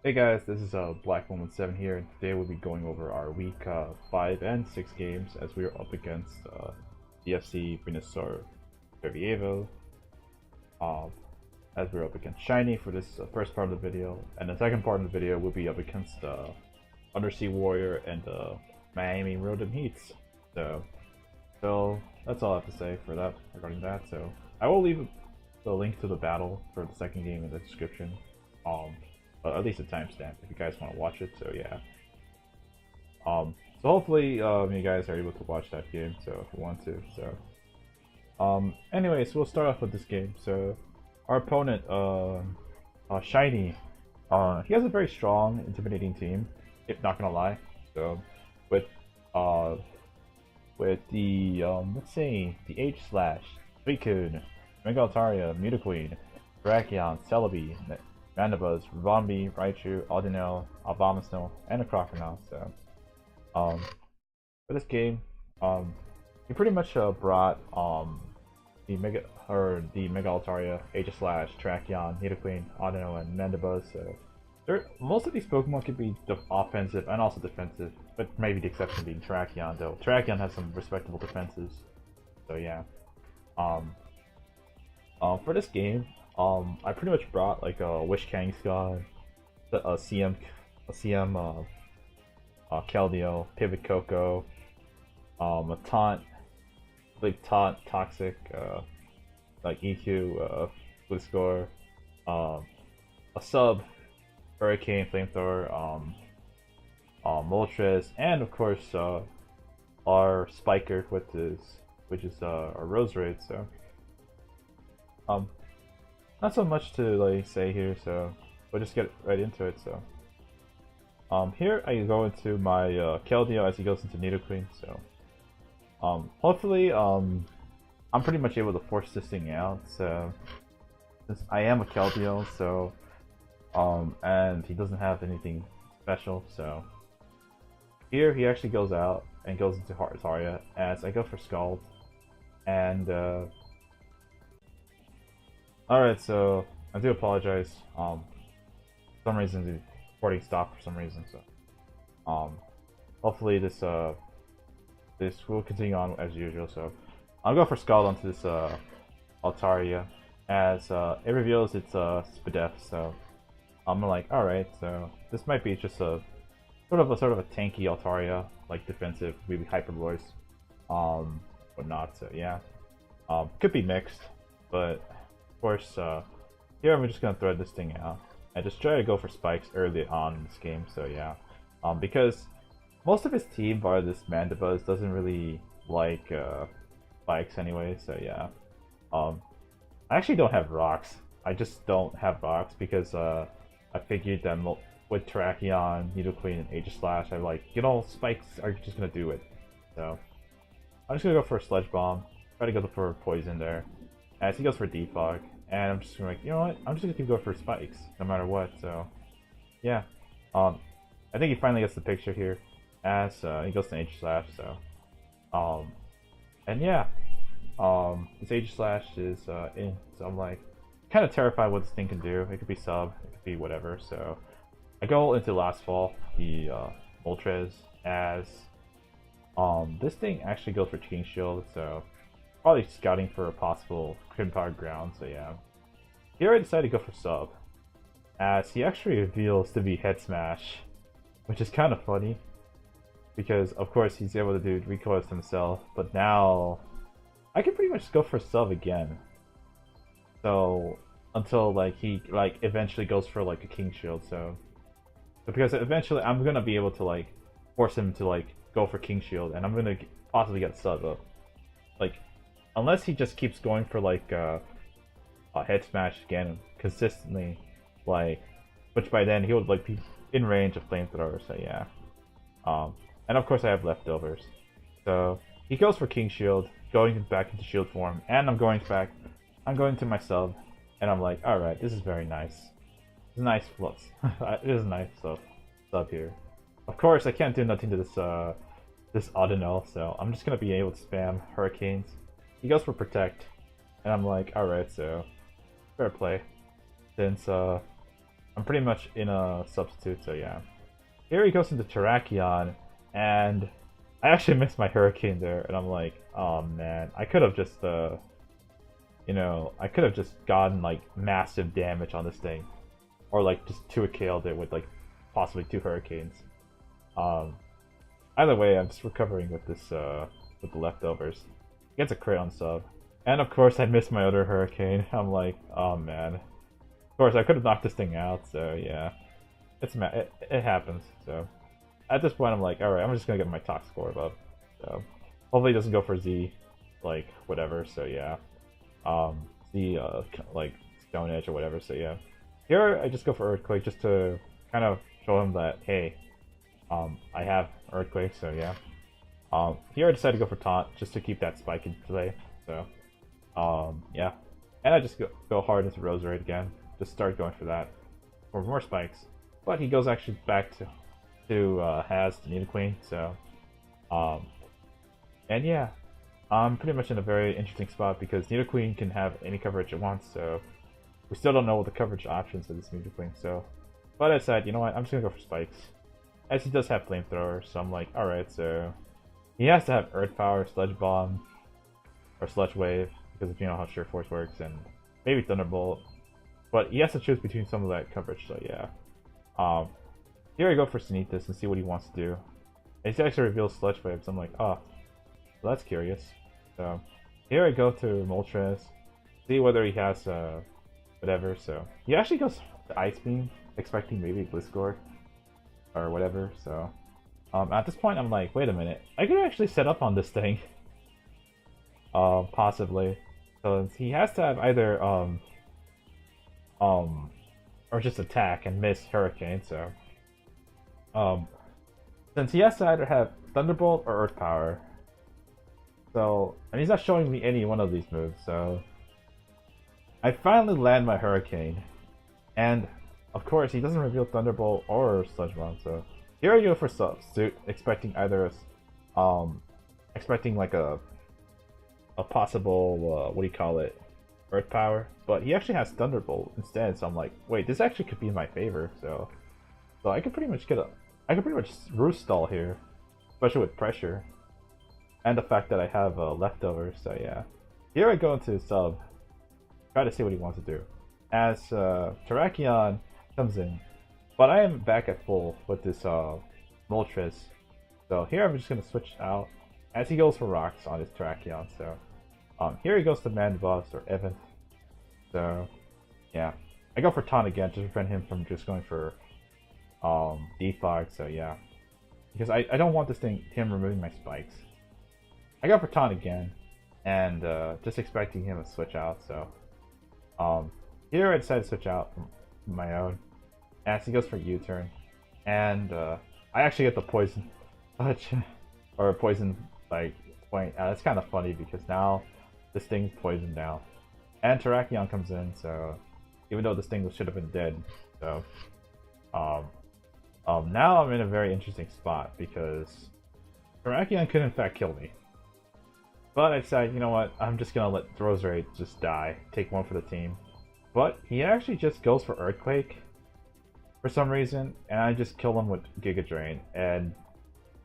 Hey guys, this is Black117 here, and today we'll be going over our week 5 and 6 games as we are up against the FK Venusarajevo, as we're up against Shiny for this first part of the video, and the second part of the video will be up against UnderCWarrior and Miami Rotom-Heats. So that's all I have to say for that regarding that. So I will leave the link to the battle for the second game in the description. But at least a timestamp if you guys want to watch it. So yeah. So hopefully you guys are able to watch that game. So if you want to. So anyways, we'll start off with this game. So our opponent, Shiny, he has a very strong, intimidating team. If not gonna lie. So with the let's say the H slash Suicune, Megalataria, Nidoqueen, Terrakion, Celebi, Mandibuzz, Vombi, Raichu, Audino, Abomasnow, and a Crocodile. So, for this game, he pretty much brought the Megalataria, Aegislash, Terrakion, Nidoqueen, Audino, and Mandibuzz. So, most of these Pokemon can be offensive and also defensive, but maybe the exception being Terrakion. Though Terrakion has some respectable defenses. So yeah. For this game, I pretty much brought like a Wish Kangaskhan, a Keldeo, Pivot Coco, a Taunt, Big Taunt, Toxic, like EQ, Blitzcore, a Sub, Hurricane, Flamethrower, Moltres, and of course our Spiker, which is our Roserade. So not so much to like say here, so we'll just get right into it. So here I go into my Keldeo as he goes into Nidoqueen. So hopefully I'm pretty much able to force this thing out. So since I am a Keldeo, so and he doesn't have anything special, so here he actually goes out and goes into Altaria as I go for Scald. And alright, so I do apologize. For some reason the recording stopped for some reason, so hopefully this will continue on as usual. So I'll go for Scald onto this Altaria as it reveals it's Spadef. So I'm like, alright, so this might be just a sort of a tanky Altaria, like defensive, maybe Hyper Voice, but not. So yeah, could be mixed, but of course, here I'm just gonna thread this thing out and just try to go for spikes early on in this game. So yeah, because most of his team, bar this Mandibuzz, doesn't really like spikes anyway. So yeah, I actually don't have rocks. I just don't have rocks because I figured that with Terrakion, Nidoqueen, and Aegislash, I'm like, spikes are just gonna do it. So I'm just gonna go for a Sludge Bomb, try to go for Poison there, as he goes for Defog, and I'm just gonna like, you know what? I'm just gonna keep going for spikes, no matter what. So, yeah. I think he finally gets the picture here, as he goes to Aegislash. So, and yeah, this Aegislash is in. So I'm like, kind of terrified what this thing can do. It could be sub, it could be whatever. So I go into Last Fall, the Moltres, as this thing actually goes for King Shield. So probably scouting for a possible Crim Power Ground. So yeah, here I decided to go for sub, as he actually reveals to be Head Smash, which is kind of funny because of course he's able to do recoils himself, but now I can pretty much go for sub again. So until like he eventually goes for like a King Shield. So because eventually I'm gonna be able to like force him to like go for King Shield, and I'm gonna possibly get sub up. Like, unless he just keeps going for like a Head Smash again consistently, like, which by then he would like be in range of Flamethrower. So yeah, and of course I have leftovers. So he goes for King Shield, going back into Shield form, and I'm going to my sub, and I'm like, all right, this is very nice. It's nice plus. It is nice sub here. Of course, I can't do nothing to this Audino, so I'm just gonna be able to spam Hurricanes. He goes for Protect, and I'm like, alright, so fair play. Since I'm pretty much in a substitute, so yeah. Here he goes into Terrakion, and I actually missed my Hurricane there, and I'm like, oh man, I could have just, you know, I could have just gotten like massive damage on this thing, or like just 2-killed it with like possibly 2 Hurricanes. Either way, I'm just recovering with this, with the leftovers. Gets a crit on sub. And of course I missed my other Hurricane. I'm like, oh man. Of course I could have knocked this thing out, so yeah. It happens, so. At this point I'm like, alright, I'm just gonna get my talk score above. So hopefully it doesn't go for Z, like whatever, so yeah. Z like Stone Edge or whatever, so yeah. Here I just go for Earthquake just to kind of show him that, hey, I have Earthquake, so yeah. Here I decided to go for Taunt just to keep that spike in play. So, yeah. And I just go hard into Roserade again. Just start going for that. For more spikes. But he goes actually back to has the Nidoqueen, so, and yeah. I'm pretty much in a very interesting spot because Nidoqueen can have any coverage it wants, so we still don't know what the coverage options of this Nidoqueen, so. But I decided, you know what, I'm just gonna go for spikes. As he does have Flamethrower, so I'm like, alright, so he has to have Earth Power, Sludge Bomb, or Sludge Wave, because if you know how Sheer Force works, and maybe Thunderbolt. But he has to choose between some of that coverage, so yeah. Here I go for Sneakus and see what he wants to do. And he actually reveals Sludge Wave, so I'm like, oh, well, that's curious. So here I go to Moltres, see whether he has whatever, so he actually goes to Ice Beam, expecting maybe Gliscor or whatever, so at this point I'm like, wait a minute, I could actually set up on this thing. Possibly. So he has to have either or just attack and miss Hurricane, so since he has to either have Thunderbolt or Earth Power. So, and he's not showing me any one of these moves, so I finally land my Hurricane. And of course he doesn't reveal Thunderbolt or Sludge Bomb, so here I go for substitute, expecting either expecting like a possible what do you call it, Earth Power, but he actually has Thunderbolt instead, so I'm like, wait, this actually could be in my favor, so I could pretty much Roost Stall here, especially with pressure and the fact that I have leftovers, so yeah. Here I go into sub, try to see what he wants to do as Terrakion comes in, but I am back at full with this Moltres, so here I'm just gonna switch out as he goes for rocks on his Terrakion, so here he goes to Mandibuzz or Evan. So yeah, I go for Taunt again to prevent him from just going for Defog, so yeah, because I don't want him removing my spikes. I go for Taunt again and just expecting him to switch out, so here I decided to switch out from my own as he goes for U-turn, and I actually get the poison touch or poison like point. That's kind of funny because now this thing's poisoned now, and Terrakion comes in, so even though this thing should have been dead, so now I'm in a very interesting spot because Terrakion could in fact kill me, but I decided, you know what, I'm just gonna let Roserade just die, take one for the team. But he actually just goes for Earthquake for some reason, and I just kill him with Giga Drain, and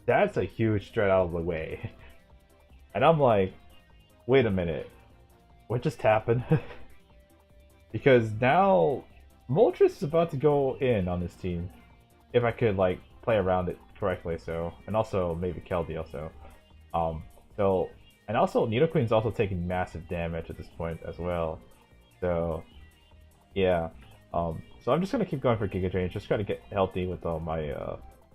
that's a huge threat out of the way. And I'm like, wait a minute, what just happened? Because now Moltres is about to go in on this team if I could like play around it correctly, so, and also maybe Keldeo, so and also Nidoqueen's also taking massive damage at this point as well, so yeah, so I'm just gonna keep going for Giga Drain, just try to get healthy with all my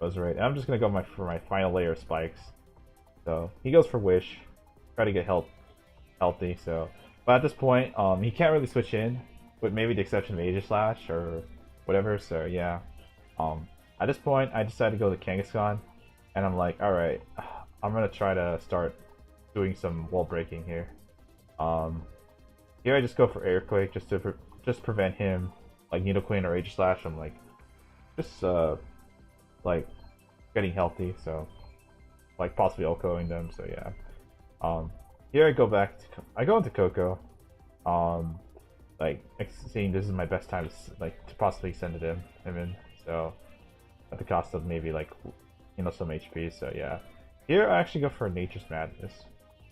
Roserade, and I'm just gonna go for my final layer of spikes. So he goes for Wish, try to get healthy. So, but at this point, he can't really switch in, with maybe the exception of Aegislash or whatever. So yeah, at this point, I decided to go to Kangaskhan, and I'm like, all right, I'm gonna try to start doing some wall breaking here. Here I just go for Earthquake just to prevent him, like Nidoqueen or Aegislash. I'm like, just like getting healthy, so like possibly OHKOing them. So yeah, here I go into Coco. like seeing this is my best time to to possibly send it him in. So at the cost of maybe like some HP. So yeah, here I actually go for Nature's Madness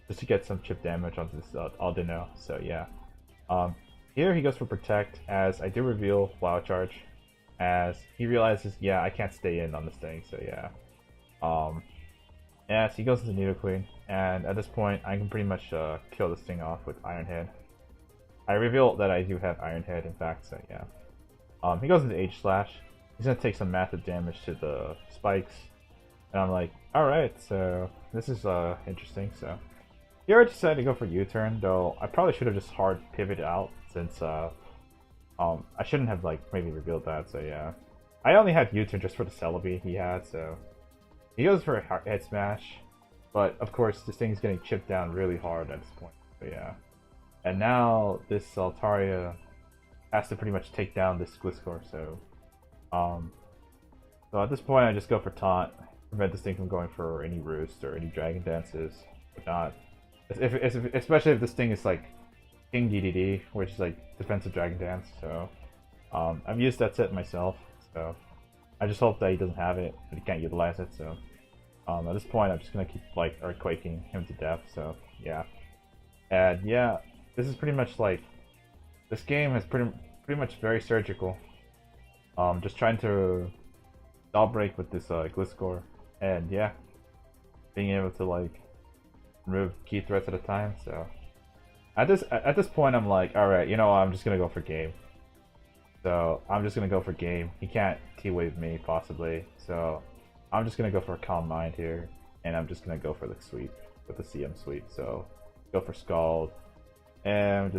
just to get some chip damage onto this Aldino. So yeah, here he goes for Protect as I do reveal Wild Charge as he realizes I can't stay in on this thing. So yeah, so he goes into Nidoqueen, and at this point I can pretty much kill this thing off with Iron Head. I reveal that I do have Iron Head, in fact, so yeah. He goes into Age Slash. He's gonna take some massive damage to the spikes. And I'm like, alright, so this is interesting, so. Here I decided to go for U-turn, though I probably should have just hard pivoted out since I shouldn't have maybe revealed that, so yeah. I only had U-turn just for the Celebi he had, so he goes for a Head Smash, but of course this thing's getting chipped down really hard at this point, so yeah. And now this Altaria has to pretty much take down this Gliscor, so so at this point I just go for Taunt, prevent this thing from going for any Roost or any Dragon Dances, or not. Especially if this thing is like King DDD, which is like Defensive Dragon Dance, so I've used that set myself, so I just hope that he doesn't have it and he can't utilize it, so at this point I'm just gonna keep Earthquaking him to death, so yeah. And yeah, this is pretty much this game is pretty much very surgical. Just trying to stall break with this Gliscor, and yeah, being able to remove key threats at a time. So at this point, I'm like, all right, I'm just gonna go for game. So I'm just gonna go for game. He can't T-wave me possibly, so I'm just gonna go for a Calm Mind here, and I'm just gonna go for the sweep with the CM sweep. So go for Scald, and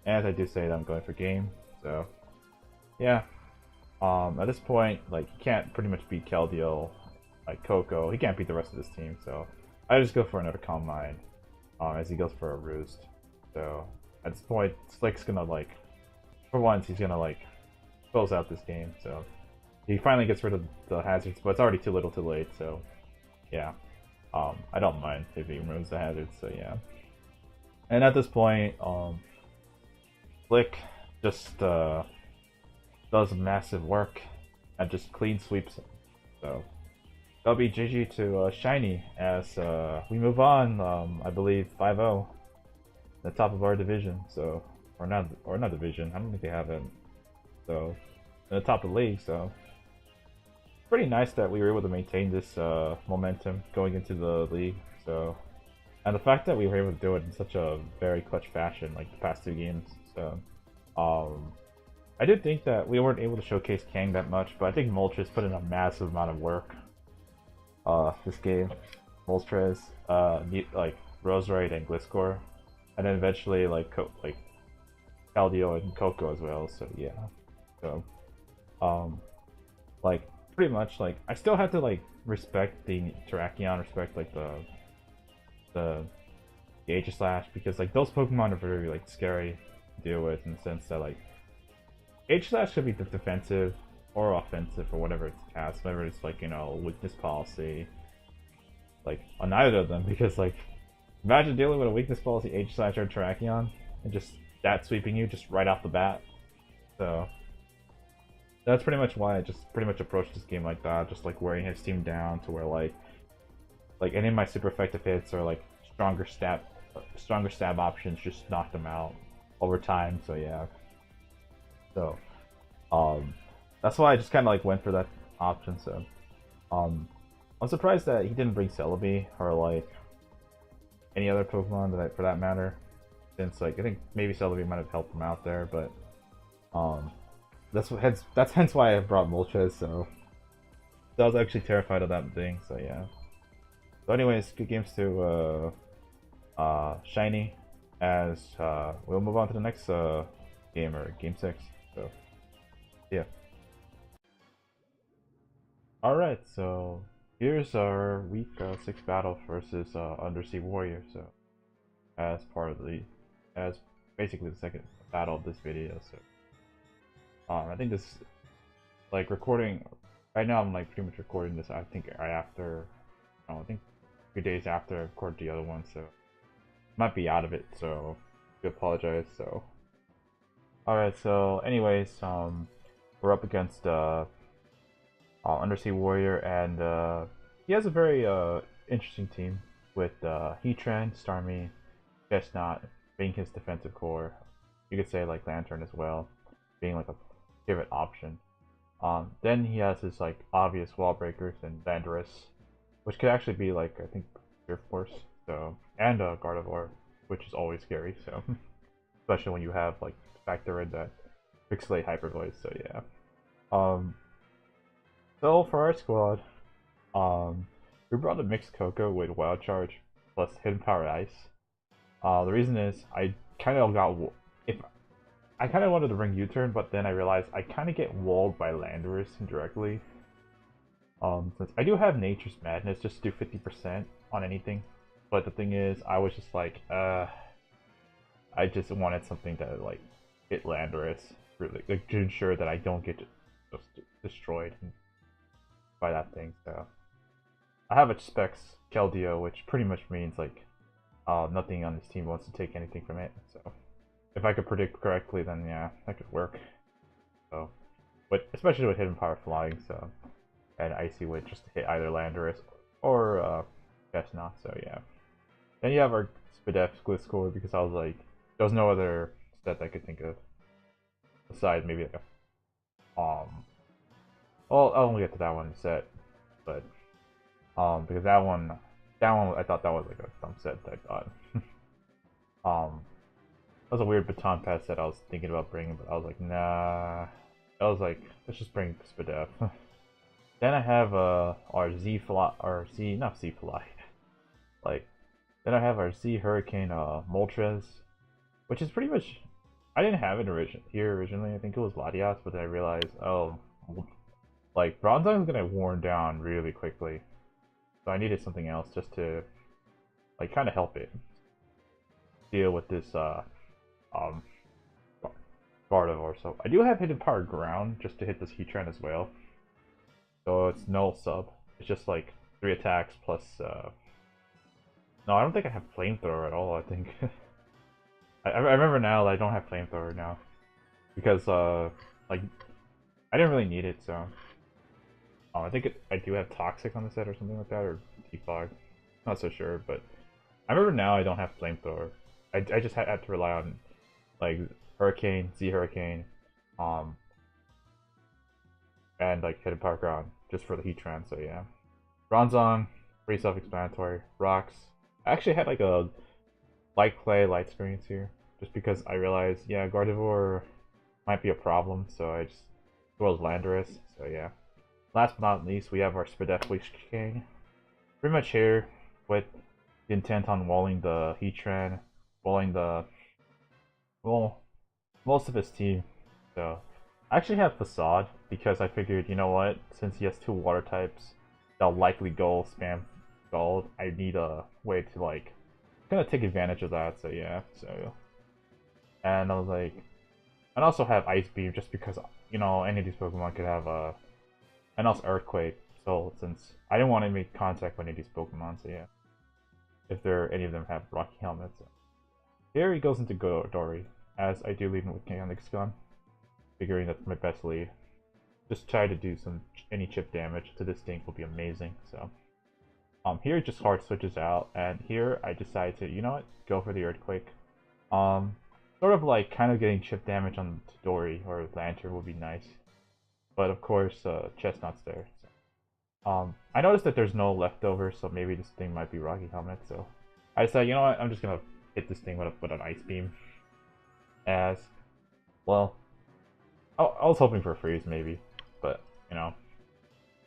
and I do say that I'm going for game. So yeah, at this point, he can't pretty much beat Keldeo, Coco. He can't beat the rest of this team, so I just go for another Calm Mind as he goes for a Roost. So at this point, Slick's gonna for once he's gonna close out this game. So he finally gets rid of the hazards, but it's already too little, too late. So yeah, I don't mind if he removes the hazards. So yeah, and at this point, Slick just does massive work and just clean sweeps him. So that'll be GG to Shiny as we move on. I believe 5-0, the top of our division. So or not division. I don't think they have it. So in the top of the league. So pretty nice that we were able to maintain this momentum going into the league. So and the fact that we were able to do it in such a very clutch fashion, the past two games. So I did think that we weren't able to showcase Kang that much, but I think Moltres put in a massive amount of work this game. Moltres, Roserite and Gliscor, and then eventually Keldeo and Coco as well. So yeah, so pretty much I still have to respect the Terrakion, respect the Aegis Slash, because those Pokemon are very scary to deal with, in the sense that Aegis Slash should be defensive or offensive or whatever it's cast, whether it's weakness policy, on either of them, because imagine dealing with a weakness policy Aegis Slash or Terrakion and just that sweeping you just right off the bat. So that's pretty much why I just pretty much approached this game like that, just wearing his team down to where any of my super effective hits or stronger stab options just knock them out over time. So yeah, so that's why I just kind of went for that option. So I'm surprised that he didn't bring Celebi or any other Pokemon for that matter, since I think maybe Celebi might have helped him out there, but that's hence why I brought Moltres. So I was actually terrified of that thing. So yeah. So anyways, good games to Shiny, as we'll move on to the next game, or game 6. So yeah. Alright, so here's our week 6 battle versus UnderCWarrior. So as basically the second battle of this video. So I think this recording right now, I'm pretty much recording this, I think right after, I think 3 days after I recorded the other one, so might be out of it, so I apologize. So Alright, so anyways, we're up against UnderCWarrior, and he has a very interesting team with Heatran, Starmie, Chestnut being his defensive core. You could say like Lantern as well, being like a favorite option. Then he has his like obvious wall breakers and Landorus, which could actually be like I think Pure Force, so and Gardevoir, which is always scary. So especially when you have like factor in that pixelate hyper voice. So yeah. So for our squad, we brought a mixed Coco with Wild Charge plus Hidden Power Ice. The reason is I kind of got if I kind of wanted to bring U-turn, but then I realized I kind of get walled by Landorus indirectly. Since I do have Nature's Madness just to do 50% on anything, but the thing is, I was just like, I just wanted something to like hit Landorus really, like, to ensure that I don't get just destroyed by that thing. So I have a Specs Keldeo, which pretty much means like nothing on this team wants to take anything from it. So if I could predict correctly, then yeah, that could work. So, but especially with Hidden Power Flying, so and Icy Wind just to hit either Landorus or Chestnut. So yeah. Then you have our Spadef Gliscor because I was like, there was no other set I could think of besides maybe like a well, I'll only get to that one set, but because that one I thought that was like a dumb set. I thought that was a weird baton pass that I was thinking about bringing, but I was like, nah. I was like, let's just bring Spadef. Then I have our Z Fly, or Z, not Z Fly, like. Then I have our Z Hurricane Moltres, which is pretty much, I didn't have it here originally. I think it was Latias, but then I realized, oh, like Bronzong is gonna worn down really quickly, so I needed something else just to like kind of help it deal with this Gardevoir. So I do have Hidden Power Ground just to hit this Heatran as well. So it's null sub. It's just like 3 attacks plus no, I don't think I have Flamethrower at all, I think. I remember now that I don't have Flamethrower now. Because, like, I didn't really need it, so... I think I do have Toxic on the set or something like that, or Defog. Not so sure, but... I remember now I don't have Flamethrower. I just had to rely on, like, Hurricane, Z Hurricane, and, like, Hidden Power Ground, just for the Heatran, so yeah. Bronzong, pretty self-explanatory. Rocks. I actually had like a light play, light experience here, just because I realized, yeah, Gardevoir might be a problem, so I just, as well as Landorus, so yeah. Last but not least, we have our Spadef King. Pretty much here with the intent on walling the Heatran, walling the, well, most of his team. So I actually have Facade because I figured, you know what, since he has 2 water types, they'll likely go spam Gold. I need a way to like kind of take advantage of that. So yeah. So and I was like, and also have Ice Beam just because you know any of these Pokemon could have a and also Earthquake. So since I didn't want to make contact with any of these Pokemon, so yeah. If any of them have Rocky Helmets. So. Here he goes into Dory, as I do leave him with Chaotix Gun, figuring that's my best lead. Just try to do any chip damage to this thing will be amazing. So. Here just hard switches out, and here I decide to, you know what, go for the Earthquake. Sort of like kind of getting chip damage on Dory or Lantern would be nice. But of course, Chestnut's there. So. I noticed that there's no leftover, so maybe this thing might be Rocky Helmet, so I decided, you know what, I'm just gonna hit this thing with an Ice Beam. As, well, I was hoping for a freeze maybe, but, you know,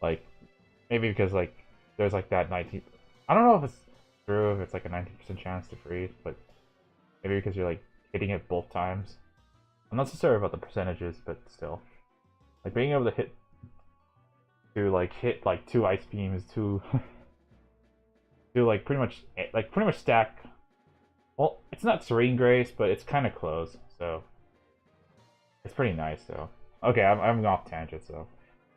like, maybe because, like, there's like that 19. I don't know if it's true, if it's like a 19% chance to freeze, but maybe because you're like hitting it both times. I'm not so sure about the percentages, but still, like being able to hit like 2 Ice Beams, to like pretty much stack. Well, it's not Serene Grace, but it's kind of close, so it's pretty nice though. Okay, I'm off tangent, so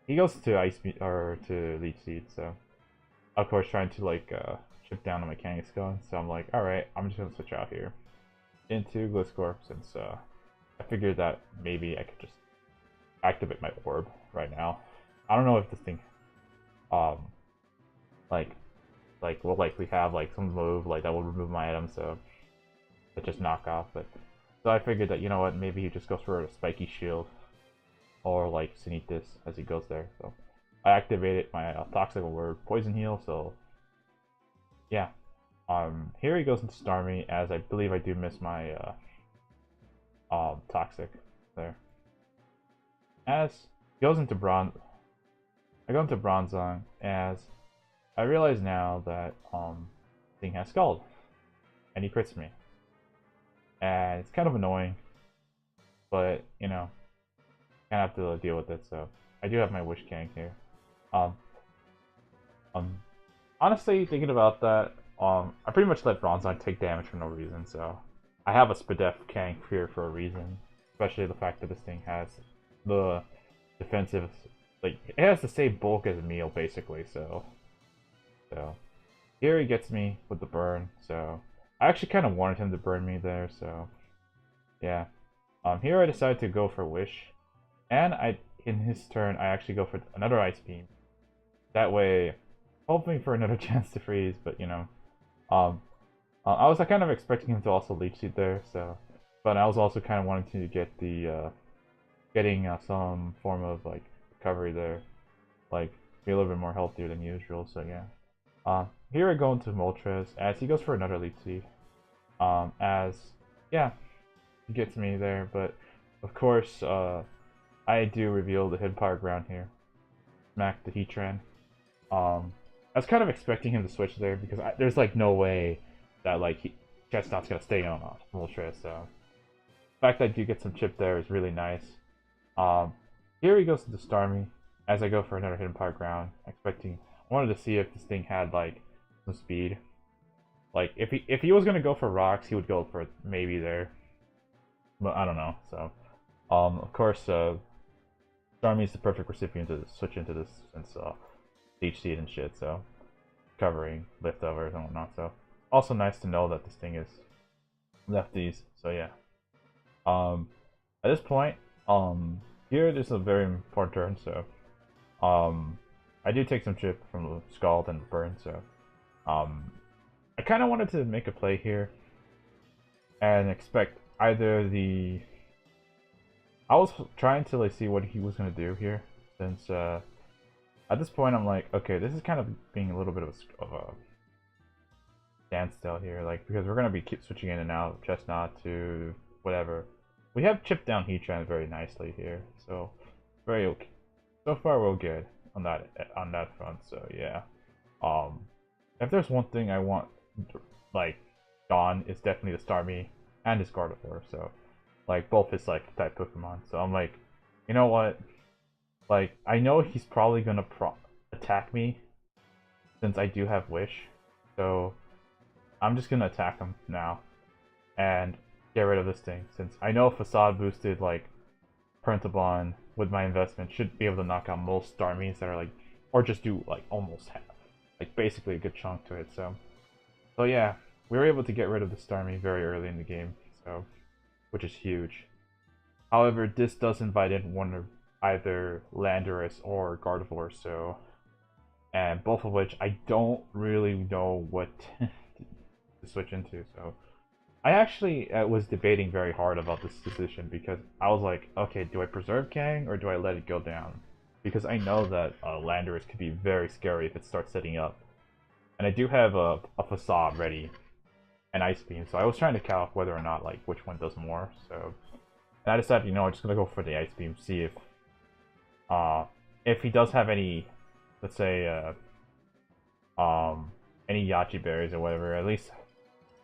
he goes to Ice Beam or to Leech Seed, so. Of course, trying to like chip down on my Kangaskhan, so I'm like, alright, I'm just gonna switch out here into Gliscor since I figured that maybe I could just activate my orb right now. I don't know if this thing, um, like, will likely have like some move like that will remove my item, so that just knock off. But so I figured that, you know what, maybe he just goes for a spiky shield or like Sanitas as he goes there. So I activated my toxic word poison heal. So yeah, here he goes into Starmie, as I believe I do miss my toxic there. As he goes into bronze, I go into Bronzong, as I realize now that thing has Scald, and he crits me, and it's kind of annoying, but you know, kind of have to deal with it. So I do have my Wish King here. Um, honestly, thinking about that, I pretty much let Bronzong take damage for no reason. So I have a Spadef Kang here for a reason, especially the fact that this thing has the defensive, like it has the same bulk as Meal basically. So here he gets me with the burn. So I actually kind of wanted him to burn me there. So yeah, here I decided to go for Wish, and in his turn I actually go for another Ice Beam. That way, hoping for another chance to freeze. But you know, I was kind of expecting him to also Leech Seed there. So, but I was also kind of wanting to get the getting some form of like recovery there, like be a little bit more healthier than usual. So yeah, here I go into Moltres as he goes for another Leech Seed. As yeah, he gets me there, but of course I do reveal the Hidden Power Ground here, smack the Heatran. I was kind of expecting him to switch there because there's like no way that like Chestnut's gonna stay on Moltres. So the fact that I do get some chip there is really nice. Here he goes to the Starmie as I go for another Hidden Power Ground, I wanted to see if this thing had like some speed. Like if he was gonna go for rocks, he would go for maybe there, but I don't know. So of course Starmie is the perfect recipient to switch into this since Leech Seed and shit. So covering leftovers and whatnot. So also nice to know that this thing is lefties. So yeah. At this point, here there's a very important turn. So I do take some chip from the Scald and the Burn. So I kind of wanted to make a play here and expect either the. I was trying to like see what he was gonna do here, since at this point I'm like, okay, this is kind of being a little bit of a standstill here, like because we're gonna keep switching in and out, Chestnut to whatever. We have chipped down Heatran very nicely here, so very okay. So far we're good on that front. So yeah, if there's one thing I want like gone, it's definitely the Starmie and his Gardevoir. So like both his like type Pokemon. So I'm like, you know what? Like I know he's probably gonna attack me since I do have Wish. So I'm just gonna attack him now and get rid of this thing, since I know Facade boosted like Printabon with my investment should be able to knock out most Starmies that are like, or just do like almost half, like basically a good chunk to it. So yeah, we were able to get rid of the Starmie very early in the game, so which is huge. However, this does invite in one of either Landorus or Gardevoir, so, and both of which I don't really know what to switch into. So I actually was debating very hard about this decision, because I was like, okay, do I preserve Kang or do I let it go down? Because I know that Landorus could be very scary if it starts setting up. And I do have a Facade ready, and Ice Beam, so I was trying to calc whether or not like which one does more. So and I decided, you know, I'm just gonna go for the Ice Beam, see if he does have any, let's say any Yachi berries or whatever. At least,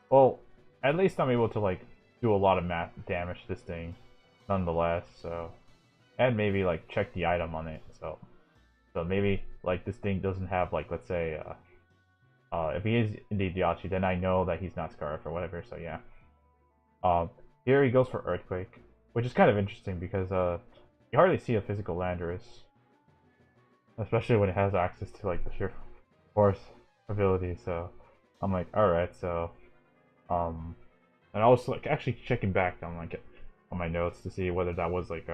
well, at least I'm able to like do a lot of damage to this thing nonetheless. So, and maybe like check the item on it. So maybe like this thing doesn't have like, let's say if he is indeed Yachi, then I know that he's not Scarf or whatever. So yeah. Here he goes for Earthquake, which is kind of interesting because you hardly see a physical Landorus, especially when it has access to like the sheer force ability. So I'm like, all right. So and I was like actually checking back. I'm like, on my notes to see whether that was like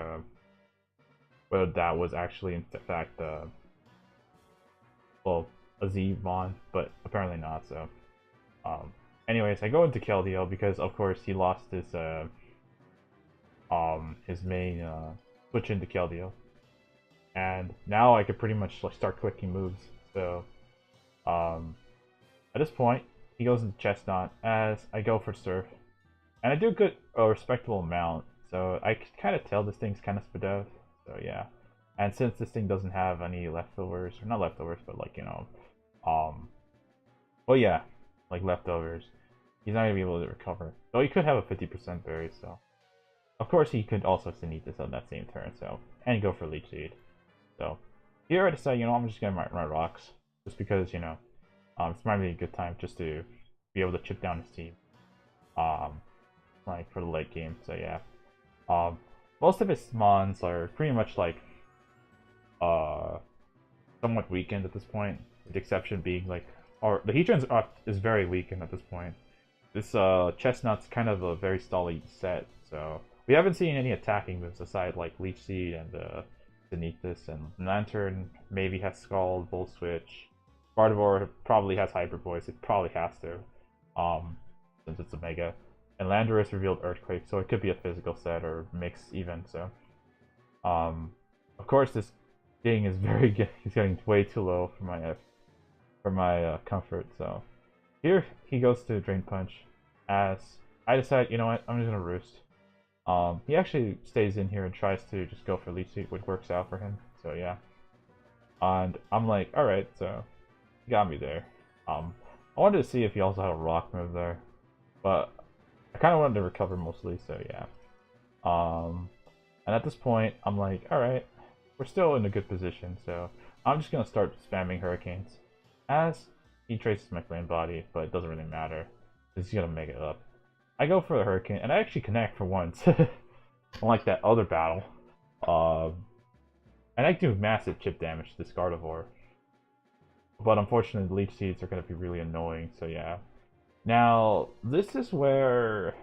whether that was actually in fact well, a Z Mon, but apparently not. So, anyways, I go into Keldeo because of course he lost his main switch into Keldeo, and now I could pretty much like start clicking moves. So, at this point, he goes into Chestnut as I go for Surf, and I do a respectable amount. So I can kind of tell this thing's kind of Spadef. So yeah, and since this thing doesn't have any leftovers, or not leftovers, but like well yeah, like leftovers, he's not gonna be able to recover. Though he could have a 50% berry, so of course he could also Sneak this on that same turn. So and go for Leech Seed. So here I decide, I'm just gonna my rocks, just because it's might be a good time just to be able to chip down his team, like for the late game. So yeah, most of his mons are pretty much like somewhat weakened at this point, with the exception being like, or the Heatran's is very weakened at this point. This Chestnut's kind of a very stally set, so we haven't seen any attacking moves aside like Leech Seed and Beneathus, and Lantern maybe has Scald, Volt Switch. Gardevoir probably has Hyper Voice, it probably has to, since it's a Mega. And Landorus revealed Earthquake, so it could be a physical set or mix even. So, of course, this thing is he's getting way too low for my comfort. So here he goes to Drain Punch, as I decide, you know what, I'm just gonna Roost. He actually stays in here and tries to just go for Leech Seed, which works out for him. So yeah, and I'm like, all right, so he got me there. I wanted to see if he also had a rock move there, but I kind of wanted to recover mostly, so yeah. And at this point, I'm like, alright, we're still in a good position, so I'm just going to start spamming Hurricanes. As he traces my Flame Body, but it doesn't really matter, because he's going to make it up. I go for the Hurricane, and I actually connect for once, unlike that other battle. And I do massive chip damage to this Gardevoir. But unfortunately, the Leech Seeds are going to be really annoying, so yeah. Now, this is where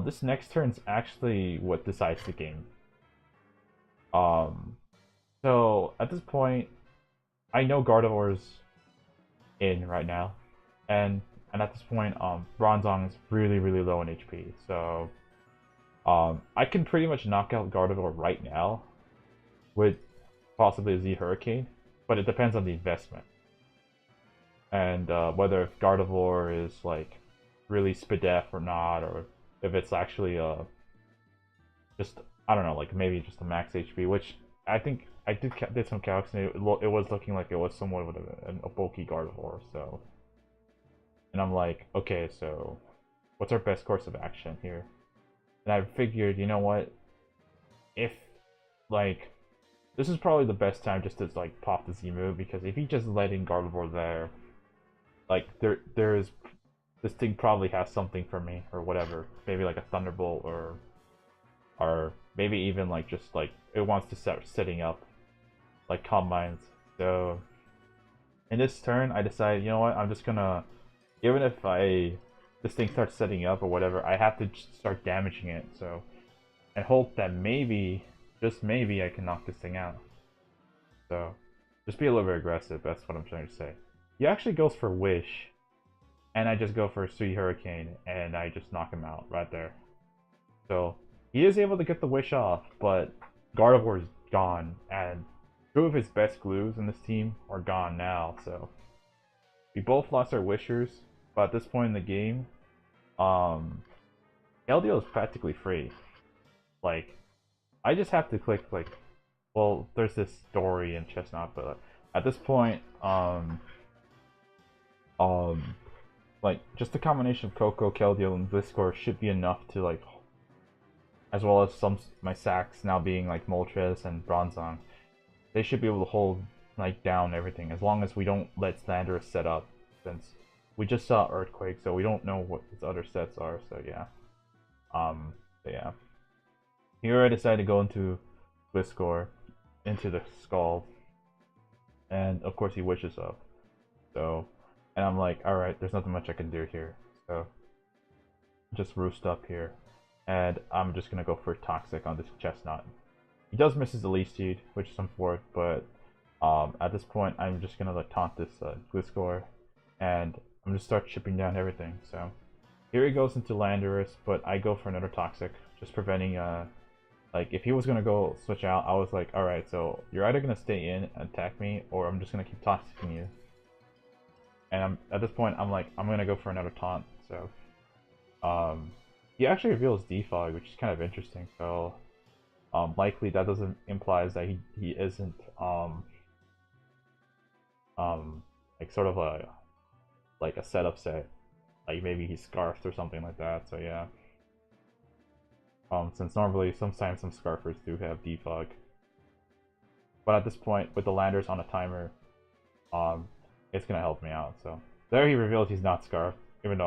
this next turn's actually what decides the game. So at this point, I know Gardevoir's in right now, and at this point, Bronzong is really low in HP. So I can pretty much knock out Gardevoir right now with possibly a Z Hurricane, but it depends on the investment. And whether if Gardevoir is like really Spadef or not, or if it's actually just, I don't know, like maybe just a max HP, which I think I did some calcs, and it was looking like it was somewhat of a bulky Gardevoir. So, and I'm like, okay, so what's our best course of action here? And I figured, you know what, if like this is probably the best time just to like pop the Z move, because if he just letting Gardevoir there, like there is, this thing probably has something for me or whatever, maybe like a Thunderbolt, or maybe even like just like it wants to start setting up like Calm Minds. So in this turn I decided, you know what, I'm just gonna, even if this thing starts setting up or whatever, I have to start damaging it, so, and hope that maybe, just maybe, I can knock this thing out. So just be a little bit aggressive, that's what I'm trying to say. He actually goes for Wish, and I just go for a Sweet Hurricane, and I just knock him out right there. So he is able to get the Wish off, but Gardevoir is gone, and two of his best glues in this team are gone now. So we both lost our Wishers, but at this point in the game, LDO is practically free. Like, I just have to click like, well, there's this story in Chestnut, but at this point, like, just a combination of Coco, Keldeo, and Gliscor should be enough to, like, as well as my sacks now being, like, Moltres and Bronzong, they should be able to hold, like, down everything, as long as we don't let Landorus set up, since we just saw Earthquake, so we don't know what his other sets are, so yeah. So yeah. Here I decided to go into Gliscor, into the Scald, and of course he wishes up, so... And I'm like, alright, there's nothing much I can do here. So, just roost up here. and I'm just gonna go for Toxic on this Chestnut. He does miss his Elite Seed, which is unfortunate, but at this point, I'm just gonna like taunt this Gliscor, and I'm gonna start chipping down everything. So here he goes into Landorus, but I go for another Toxic, just preventing like if he was gonna go switch out, I was like, all right, so you're either gonna stay in and attack me, or I'm just gonna keep toxicing you. And at this point, I'm like, I'm gonna go for another taunt. So he actually reveals Defog, which is kind of interesting. So likely that doesn't implies that he isn't like sort of a like a setup set, like maybe he's scarfed or something like that. So yeah, since normally sometimes some scarfers do have defog, but at this point with the landers on a timer, it's gonna help me out. So there he reveals he's not scarfed, even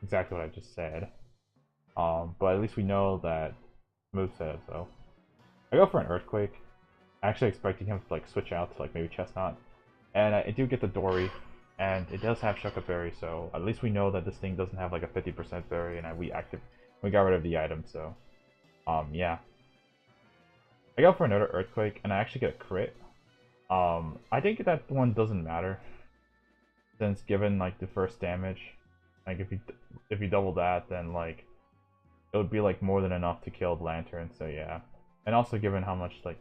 exactly what I just said. But at least we know that moveset. So I go for an Earthquake, actually expecting him to like switch out to like maybe Chestnut, and I do get the Dory, and it does have Shuckup Berry, so at least we know that this thing doesn't have like a 50% berry, and we got rid of the item. So yeah, I go for another Earthquake, and I actually get a crit. I think that one doesn't matter, since given like the first damage, like if you double that, then like it would be like more than enough to kill the Lantern. So yeah, and also given how much like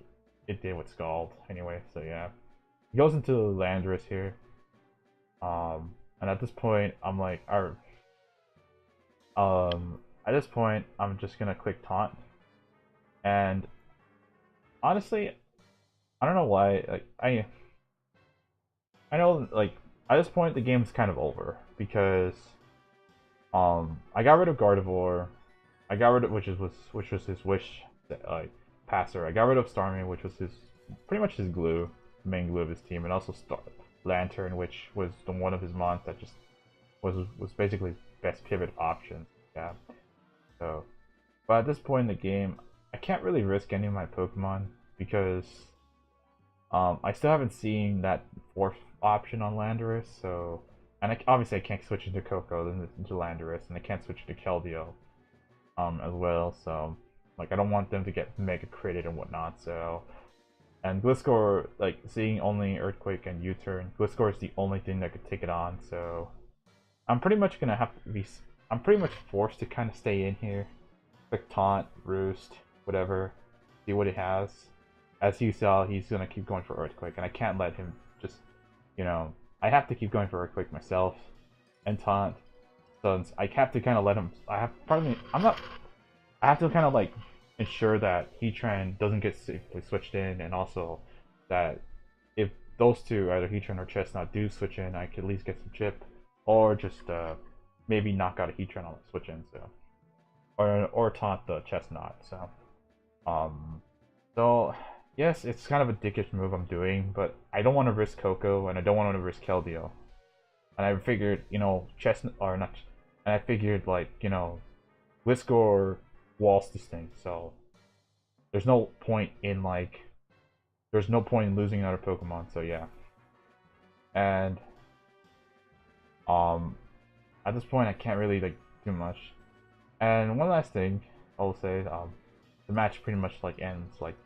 it did with Scald anyway. So yeah, he goes into Landorus here. And at this point, I'm like, at this point, I'm just gonna click taunt, and honestly, I don't know why. Like, I know like at this point the game's kind of over because I got rid of Gardevoir, I got rid of which was his wish like passer. I got rid of Starmie, which was his pretty much his glue, main glue of his team, and also Lantern, which was the one of his mons that just was basically best pivot option. Yeah. So, but at this point in the game, I can't really risk any of my Pokemon because I still haven't seen that fourth option on Landorus. So, and obviously I can't switch into Koko, then into Landorus, and I can't switch into Keldeo as well. So, like I don't want them to get mega critted and whatnot. So. And Gliscor, like, seeing only Earthquake and U-turn, Gliscor is the only thing that could take it on, so I'm pretty much gonna have to be, I'm pretty much forced to kind of stay in here, like Taunt, Roost, whatever, see what it has. As you saw, he's gonna keep going for Earthquake, and I can't let him just, you know, I have to keep going for Earthquake myself, and Taunt, so I have to kind of let him, I have to kind of like, ensure that Heatran doesn't get safely switched in, and also that if those two, either Heatran or Chestnut, do switch in, I can at least get some chip, or just maybe knock out a Heatran on the switch in, so or taunt the Chestnut. So yes, it's kind of a dickish move I'm doing, but I don't want to risk Koko, and I don't want to risk Keldeo, and I figured, you know, Chestnut or not, and I figured like, you know, Gliscor walls this thing, so there's no point in losing another Pokemon. So yeah, and at this point I can't really like do much. And one last thing I'll say, the match pretty much like ends like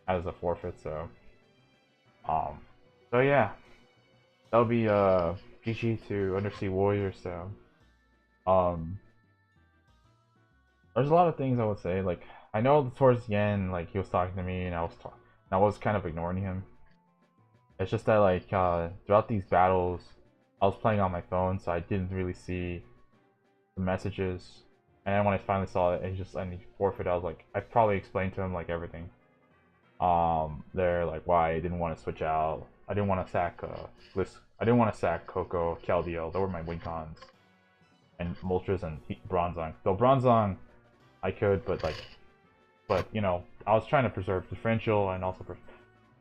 as a forfeit. So so yeah, that'll be GG to UnderCWarrior. So there's a lot of things I would say. Like, I know towards the end, like, he was talking to me, and I was kind of ignoring him. It's just that, like, throughout these battles, I was playing on my phone, so I didn't really see the messages. And then when I finally saw it, and he forfeited, I was like, I probably explained to him, like, everything. There, like, why I didn't want to switch out. I didn't want to sack, I didn't want to sack Koko, Keldeo. Those were my win cons. And Moltres and Bronzong. Though Bronzong, I could, but you know, I was trying to preserve differential and also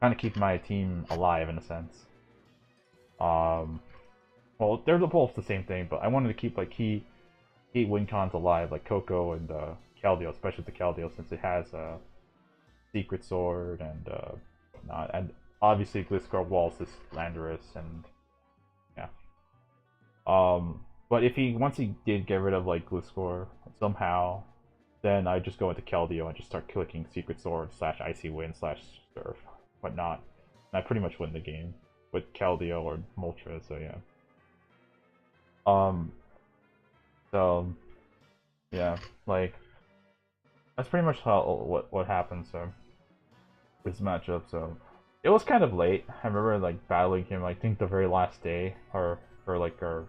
trying to keep my team alive in a sense. Well, they're both the same thing, but I wanted to keep like key win cons alive, like Koko and Keldeo, especially the Keldeo since it has a Secret Sword and whatnot, and obviously Gliscor walls this Landorus, and yeah. But if he once he did get rid of like Gliscor somehow, then I just go into Keldeo and just start clicking Secret Sword / Icy Wind / Surf, whatnot. And I pretty much win the game with Keldeo or Moltres. So yeah. Um. So yeah, like that's pretty much how what happened. So this matchup. So it was kind of late. I remember like battling him. I think the very last day, or like our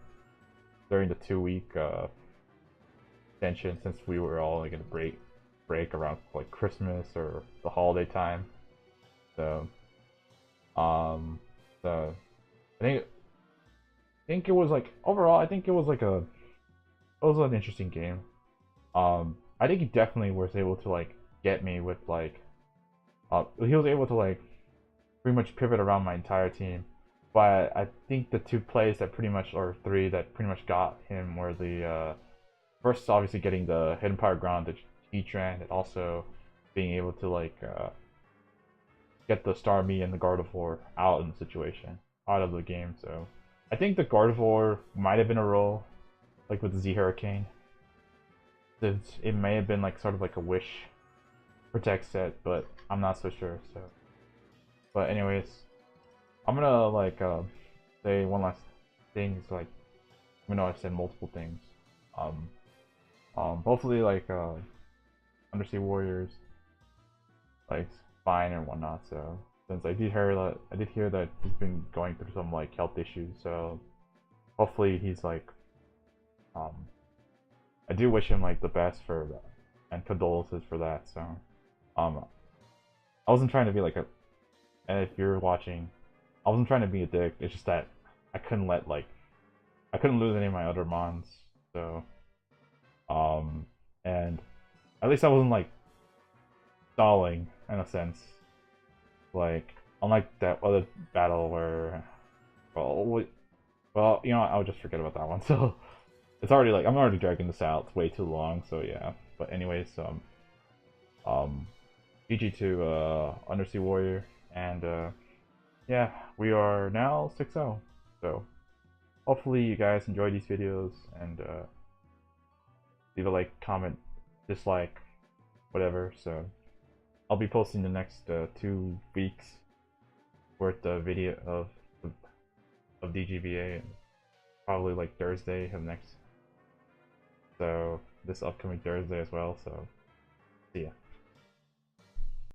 during the 2 week extension, since we were all like in a break around like Christmas or the holiday time. So um so I think it was like overall I think it was like a it was an interesting game. I think he definitely was able to like get me with like he was able to like pretty much pivot around my entire team. But I think the two plays that pretty much, or three that pretty much got him were the first, obviously getting the Hidden Power Ground, the Heatran, and also being able to like get the Starmie and the Gardevoir out in the situation, out of the game. So I think the Gardevoir might have been a roll, like with the Z Hurricane. It may have been like sort of like a wish protect set, but I'm not so sure. So, but anyways, I'm gonna like say one last thing. Is like, even though I've said multiple things, um, hopefully like UnderCWarrior's like fine and whatnot. So since I did hear that he's been going through some like health issues. So hopefully he's like I do wish him like the best for that and condolences for that. So I wasn't trying to be like a, and if you're watching, I wasn't trying to be a dick. It's just that I couldn't let like I couldn't lose any of my other mons. So and at least I wasn't like stalling in a sense. Like unlike that other battle where well, you know what, I'll just forget about that one. So it's already like I'm already dragging this out. It's way too long. So yeah. But anyways, GG to UnderCWarrior, and yeah, we are now 6-0. So hopefully you guys enjoy these videos, and leave a like, comment, dislike, whatever. So I'll be posting the next 2 weeks worth of video of DGBA, probably like Thursday of next. So this upcoming Thursday as well. So see ya.